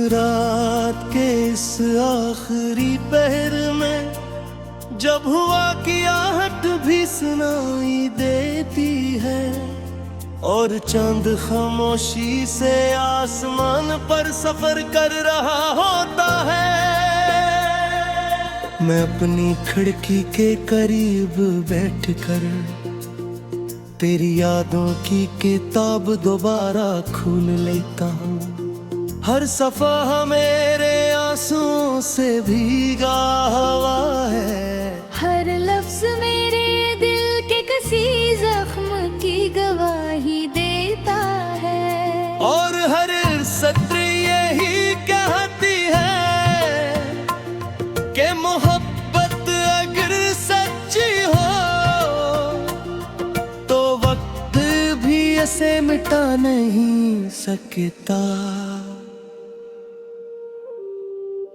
रात के इस आखिरी पहर में जब हुआ की आहट भी सुनाई देती है और चांद खामोशी से आसमान पर सफर कर रहा होता है। मैं अपनी खिड़की के करीब बैठकर तेरी यादों की किताब दोबारा खोल लेता हूँ। हर सफा मेरे आंसुओं से भीगा हुआ है, हर लफ्ज मेरे दिल के किसी जख्म की गवाही देता है। और हर सत्र यही कहती है कि मोहब्बत अगर सच्ची हो तो वक्त भी इसे मिटा नहीं सकता।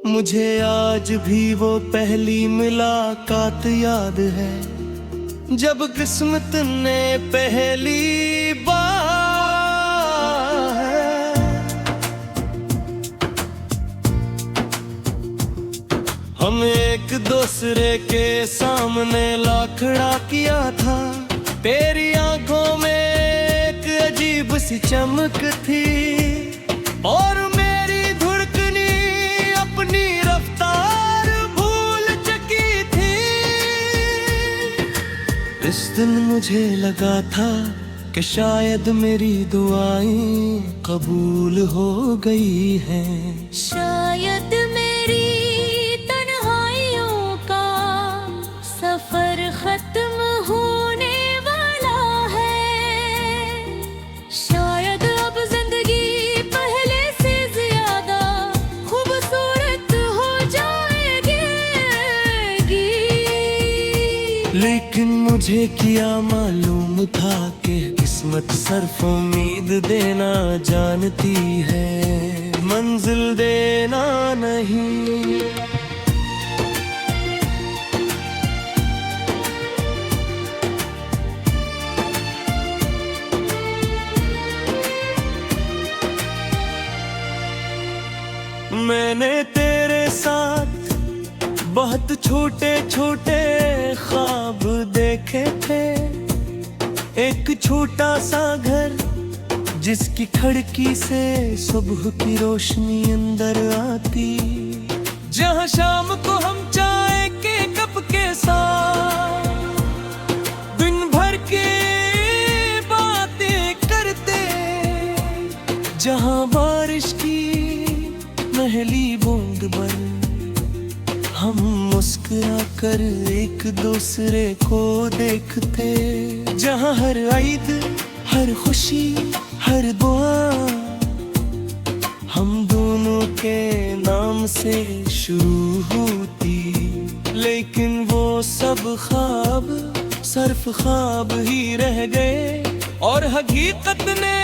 मुझे आज भी वो पहली मुलाकात याद है जब किस्मत ने पहली बार हम एक दूसरे के सामने लाखड़ा किया था। तेरी आंखों में एक अजीब सी चमक थी और मेरी धड़कनी अपनी रफ्तार भूल चुकी थी। इस दिन मुझे लगा था कि शायद मेरी दुआएं कबूल हो गई हैं। शायद मेरी तन्हाइयों का सफर खत्म होने वाला है। शायद अब जिंदगी पहले से ज्यादा खूबसूरत हो जाएगी। लेकिन मुझे क्या मालूम था कि किस्मत सिर्फ उम्मीद देना जानती है, मंजिल देना नहीं। मैंने तेरे साथ बहुत छोटे छोटे ख्वाब देखे थे। एक छोटा सा घर जिसकी खिड़की से सुबह की रोशनी अंदर आती, जहां शाम को हम चाय के कप के साथ दिन भर के बातें करते, जहां बारिश की पहली बूंद पर हम मुस्कुरा कर एक दूसरे को देखते, जहां हर ईद हर खुशी हर दुआ हम दोनों के नाम से शुरू होती। लेकिन वो सब ख्वाब सिर्फ ख्वाब ही रह गए और हकीकत ने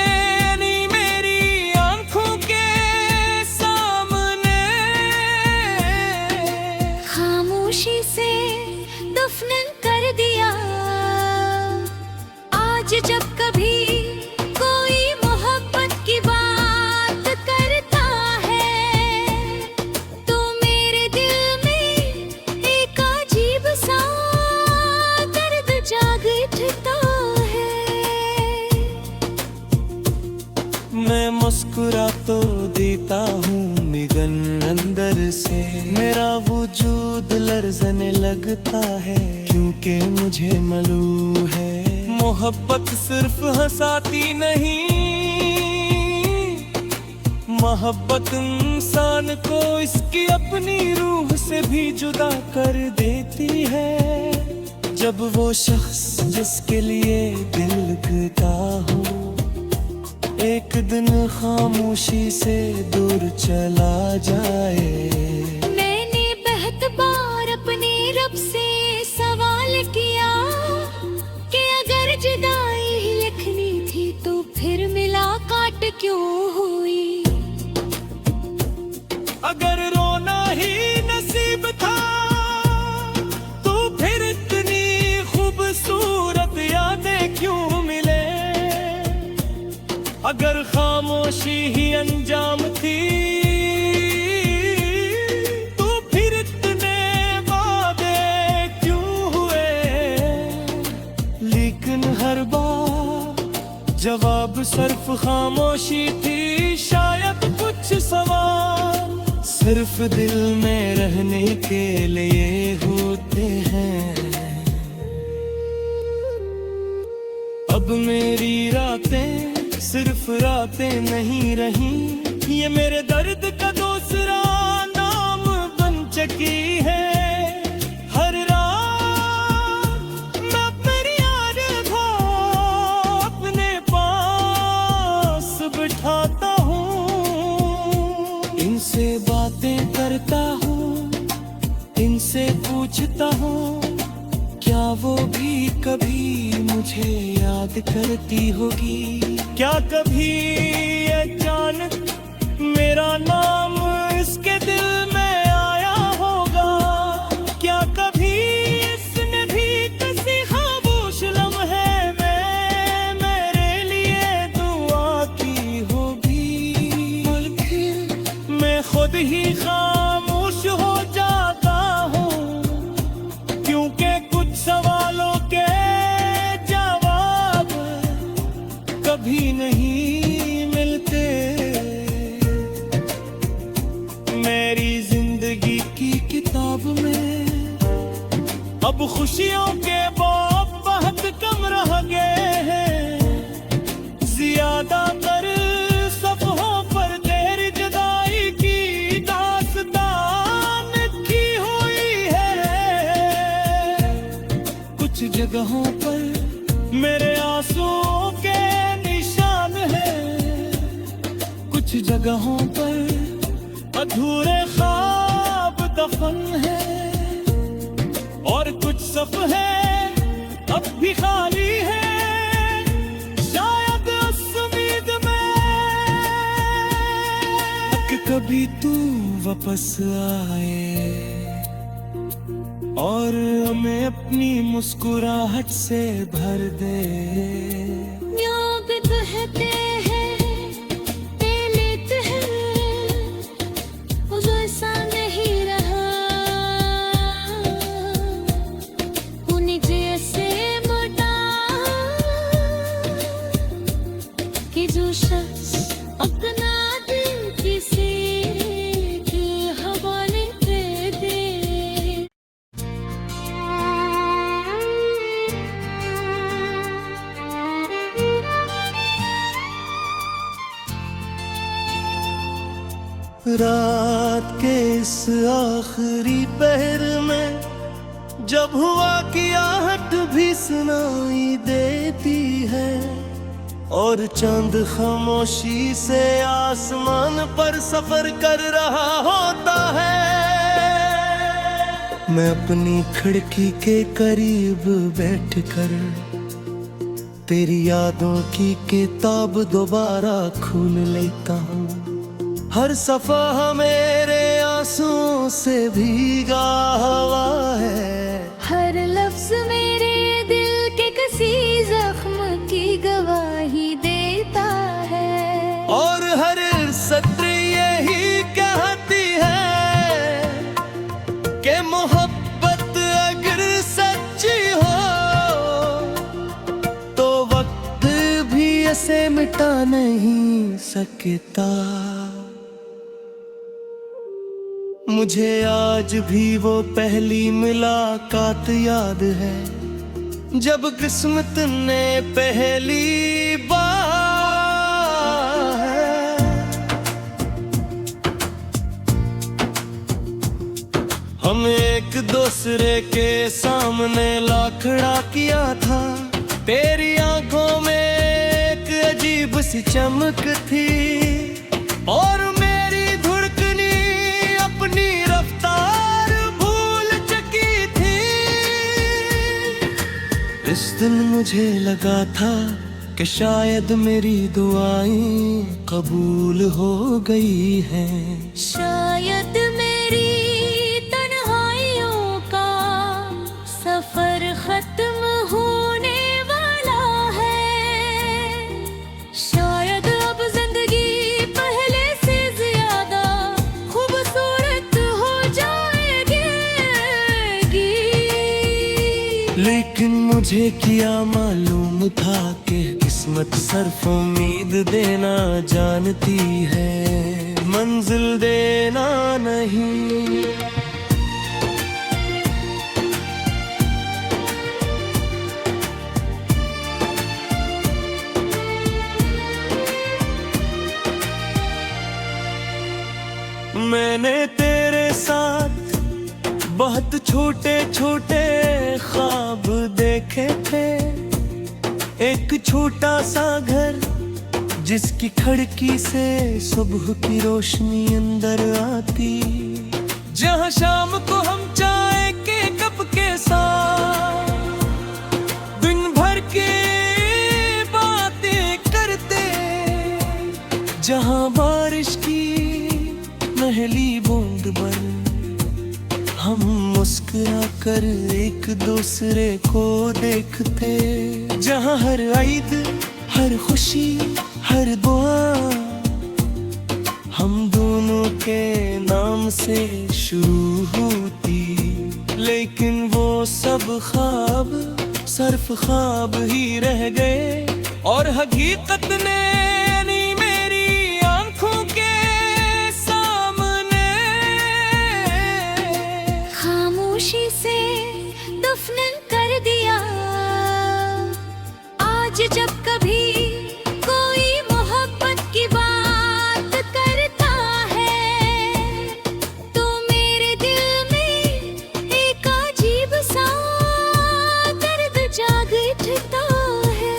मेरी आंखों के खामोशी से दफन कर दिया। आज जब कभी कोई मोहब्बत की बात करता है तो मेरे दिल में एक अजीब सा दर्द जाग उठता है। मैं मुस्कुरा तो देता हूँ मगर अंदर से मेरा वजूद लर्ज़ने लगता है, क्योंकि मुझे मालूम है मोहब्बत सिर्फ हंसाती नहीं, मोहब्बत इंसान को इसकी अपनी रूह से भी जुदा कर देती है। जब वो शख्स जिसके लिए दिल लगता हो एक दिन खामोशी से दूर चला जाए। मैंने बहुत बार अपने रब से सवाल किया कि अगर जुदाई लिखनी थी तो फिर मुलाकात क्यों हुई। अगर रोना ही नसीब था तो फिर इतनी खूबसूरत यादें क्यों मिले। अगर खामोशी ही अंजाम थी सिर्फ खामोशी थी, शायद कुछ सवाल सिर्फ दिल में रहने के लिए होते हैं। अब मेरी रातें सिर्फ रातें नहीं रही, ये मेरे दर्द का दूसरा नाम बन चुकी है। हर रात मैं तेरी याद को अपने पास बिठाता हूँ, इनसे बातें करता हूँ, इनसे पूछता हूँ, क्या वो भी कभी मुझे याद करती होगी? क्या कभी अचानक मेरा नाम इसके दिल में आया होगा? क्या कभी इसने भी किसी खामोश लम्हे में मेरे लिए दुआ की होगी? और फिर मैं खुद ही खामोश हो जाता हूँ, क्योंकि कुछ सवालों के जवाब कभी नहीं मिलते। मेरी जिंदगी की किताब में अब खुशियों के बाब बहुत कम रह गए हैं, ज्यादातर सफ़हों पर तेरी जुदाई की दास्तान लिखी हुई है। कुछ जगहों पर मेरे आंसुओं के निशान हैं, कुछ जगहों पर अधूरे ख्वाब दफन है, और कुछ सफ़हे अब भी खाली है, शायद उस उम्मीद में कि कभी तू वापस आए और हमें अपनी मुस्कुराहट से भर दे। न्याग कहते हैं, ते लेते हैं, वो जैसा नहीं रहा, उन्हीं जैसे मोटा कि जो शख्स अपना दिल किसी के हवाले दे दे। रात के इस आखिरी पहर में जब हुआ की आहट भी सुनाई देती है, और चांद खामोशी से आसमान पर सफर कर रहा होता है, मैं अपनी खिड़की के करीब बैठकर तेरी यादों की किताब दोबारा खोल लेता हूँ। हर सफ़ा मेरे आंसुओं से भीगा हुआ है, हर लफ्ज मेरे दिल के किसी जख्म की गवाही देता है, और हर सत्र यही कहती है कि मोहब्बत अगर सच्ची हो तो वक्त भी इसे मिटा नहीं सकता। मुझे आज भी वो पहली मुलाकात याद है, जब किस्मत ने पहली बार हम एक दूसरे के सामने लाखड़ा किया था। तेरी आंखों में एक अजीब सी चमक थी, और मेरी धड़कनी अपनी रफ्तार भूल चुकी थी। इस दिन मुझे लगा था कि शायद मेरी दुआएं कबूल हो गई हैं, शायद मेरी तन्हाइयों का सफर खत्म होने वाला है, शायद अब जिंदगी पहले से ज्यादा खूबसूरत हो जाएगी। लेकिन मुझे क्या मालूम था कि किस्मत सिर्फ उम्मीद देना जानती है, मंजिल देना नहीं। मैंने तेरे साथ बहुत छोटे छोटे ख्वाब देखे थे, एक छोटा सा घर जिसकी खिड़की से सुबह की रोशनी अंदर आती, जहां शाम को हम चाय के कप के साथ दिन भर के बातें करते, जहां बारिश की पहली बूंद पर हम मुस्कुरा कर एक दूसरे को देखते, जहां हर ईद, हर खुशी, हर दुआ हम दोनों के नाम से शुरू होती। लेकिन वो सब ख्वाब सिर्फ ख्वाब ही रह गए, और हकीकत ने मेरी आंखों के खामोशी से दफन कर दिया। आज जब कभी कोई मोहब्बत की बात करता है, तो मेरे दिल में एक अजीब सा दर्द जाग उठता है।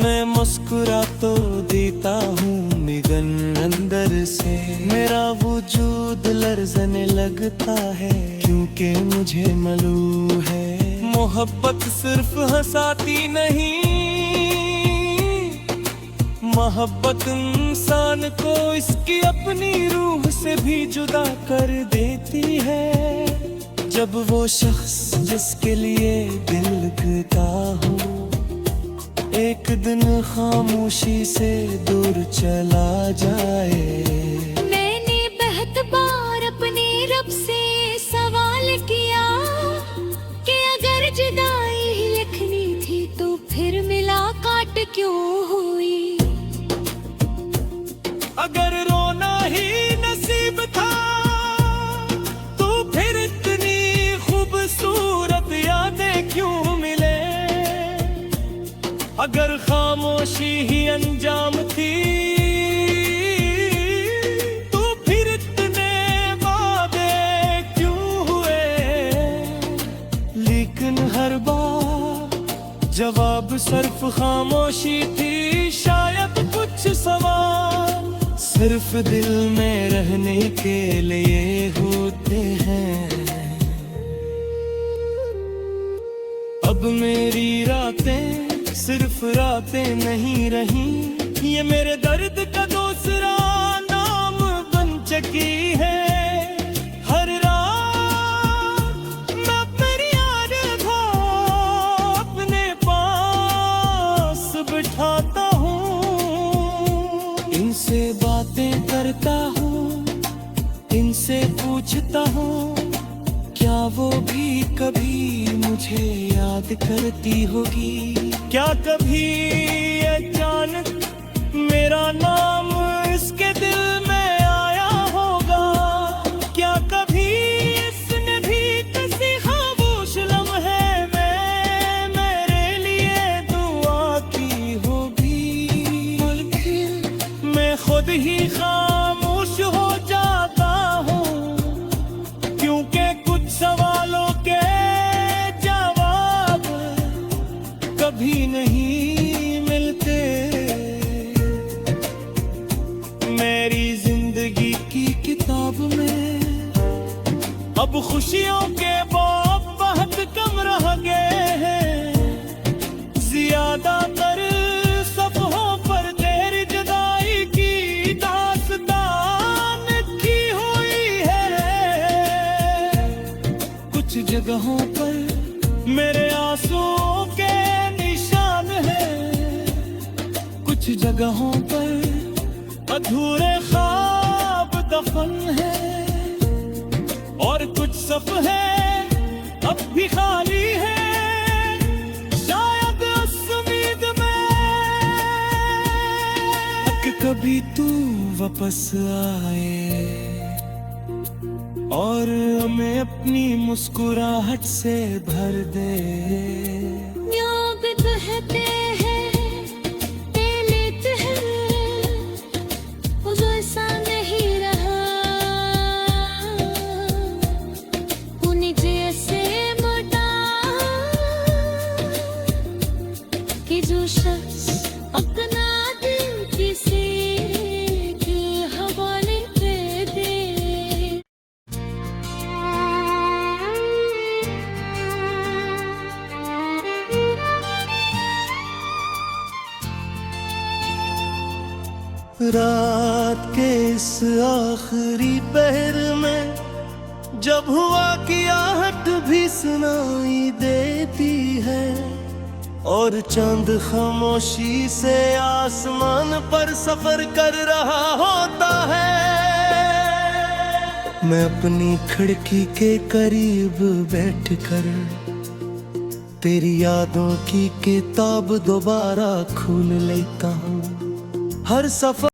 मैं मुस्कुरा तो देता हूँ मगर अंदर से मेरा वजूद लर्ज़ने लगता है, क्योंकि मुझे मालूम है मोहब्बत सिर्फ हंसाती नहीं, मोहब्बत इंसान को इसकी अपनी रूह से भी जुदा कर देती है। जब वो शख्स जिसके लिए दिल लगता हो एक दिन खामोशी से दूर चला जाए। मैंने बहुत बार अपने रब से सवाल किया कि अगर जुदाई ही लिखनी थी तो फिर मुलाकात क्यों हुई। अगर रोना ही नसीब था तो फिर इतनी खूबसूरत यादें क्यों मिले। अगर खामोशी ही अंजाम थी तो फिर इतने वादे क्यों हुए। लेकिन हर बार जवाब सिर्फ खामोशी थी। शायद कुछ सवाल सिर्फ दिल में रहने के लिए होते हैं। अब मेरी रातें सिर्फ रातें नहीं रही, ये मेरे दर्द का दूसरा नाम बन चुकी है। हर रात मैं फरियाद था अपने पास बिठाता हूँ, इनसे बातें करता हूँ, इनसे पूछता हूँ क्या वो भी कभी मुझे याद करती होगी। क्या कभी अचानक मेरा नाम इसके दिल में आया होगा। क्या कभी इसने भी किसी खामोश लम्हे में मेरे लिए दुआ की होगी। मैं खुद ही खामोश हो जाता हूँ, क्योंकि कुछ सवालों के जवाब कभी नहीं मिलते। मेरी जिंदगी की किताब में अब खुशियों के बाब बहुत कम रह गए हैं। ज्यादातर सफ़हों पर तेरी जुदाई की दास्तान की हुई है। कुछ जगहों पर मेरे आंसुओं के निशान हैं, कुछ जगहों पर अधूरे ख्वाब दफन है, और कुछ सफ़हे तू वापस आए और हमें अपनी मुस्कुराहट से भर दे। योग कहते हैं ते लेते हैं, वो जो ऐसा नहीं रहा उन्हीं जैसे मोटा कि जो शख्स अपना दिल किसी के हवाले दे दे। रात के इस आखिरी पहर में जब हुआ की आहट भी सुनाई देती है और चांद खामोशी से आसमान पर सफर कर रहा होता है, मैं अपनी खिड़की के करीब बैठकर तेरी यादों की किताब दोबारा खोल लेता हूँ। हर सफर